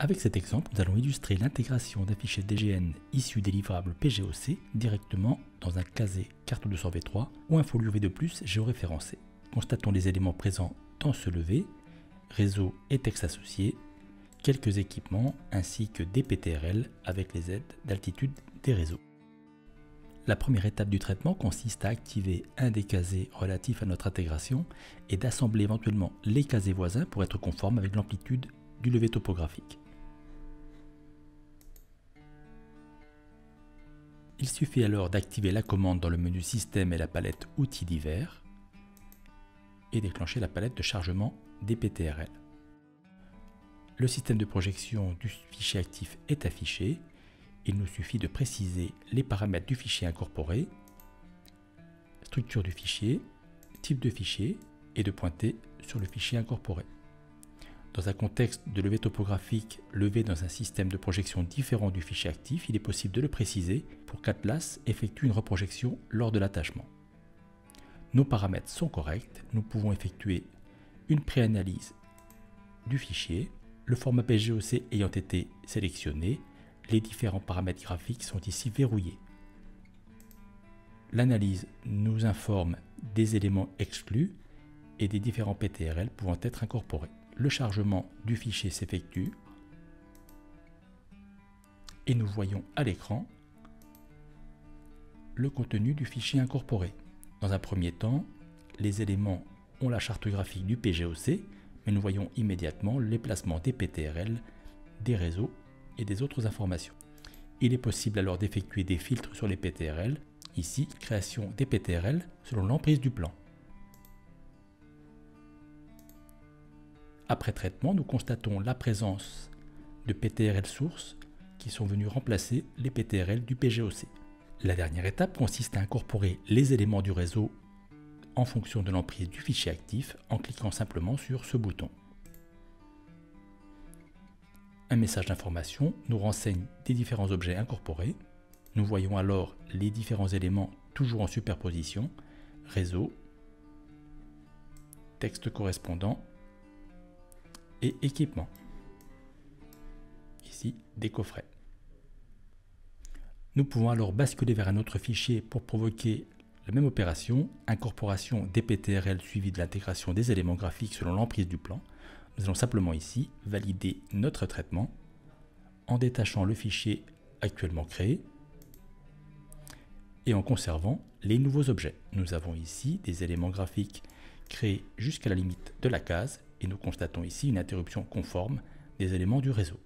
Avec cet exemple, nous allons illustrer l'intégration d'un fichier DGN issu des livrables PGOC directement dans un casier carte 200V3 ou un folio V2+, géoréférencé. Constatons les éléments présents dans ce levé, réseau et texte associés, quelques équipements ainsi que des PTRL avec les aides d'altitude des réseaux. La première étape du traitement consiste à activer un des casiers relatifs à notre intégration et d'assembler éventuellement les casiers voisins pour être conforme avec l'amplitude du levé topographique. Il suffit alors d'activer la commande dans le menu Système et la palette Outils divers et déclencher la palette de chargement des PTRL. Le système de projection du fichier actif est affiché. Il nous suffit de préciser les paramètres du fichier incorporé, structure du fichier, type de fichier et de pointer sur le fichier incorporé. Dans un contexte de levée topographique levé dans un système de projection différent du fichier actif, il est possible de le préciser pour qu'Atlas effectue une reprojection lors de l'attachement. Nos paramètres sont corrects, nous pouvons effectuer une préanalyse du fichier, le format PGOC ayant été sélectionné, les différents paramètres graphiques sont ici verrouillés. L'analyse nous informe des éléments exclus et des différents PTRL pouvant être incorporés. Le chargement du fichier s'effectue et nous voyons à l'écran le contenu du fichier incorporé. Dans un premier temps, les éléments ont la charte graphique du PGOC, mais nous voyons immédiatement les placements des PTRL, des réseaux et des autres informations. Il est possible alors d'effectuer des filtres sur les PTRL, ici création des PTRL selon l'emprise du plan. Après traitement, nous constatons la présence de PTRL sources qui sont venus remplacer les PTRL du PGOC. La dernière étape consiste à incorporer les éléments du réseau en fonction de l'emprise du fichier actif en cliquant simplement sur ce bouton. Un message d'information nous renseigne des différents objets incorporés. Nous voyons alors les différents éléments toujours en superposition, réseau, texte correspondant et équipement. Ici, des coffrets. Nous pouvons alors basculer vers un autre fichier pour provoquer la même opération, incorporation des PTRL suivi de l'intégration des éléments graphiques selon l'emprise du plan. Nous allons simplement ici valider notre traitement en détachant le fichier actuellement créé et en conservant les nouveaux objets. Nous avons ici des éléments graphiques créés jusqu'à la limite de la case et nous constatons ici une interruption conforme des éléments du réseau.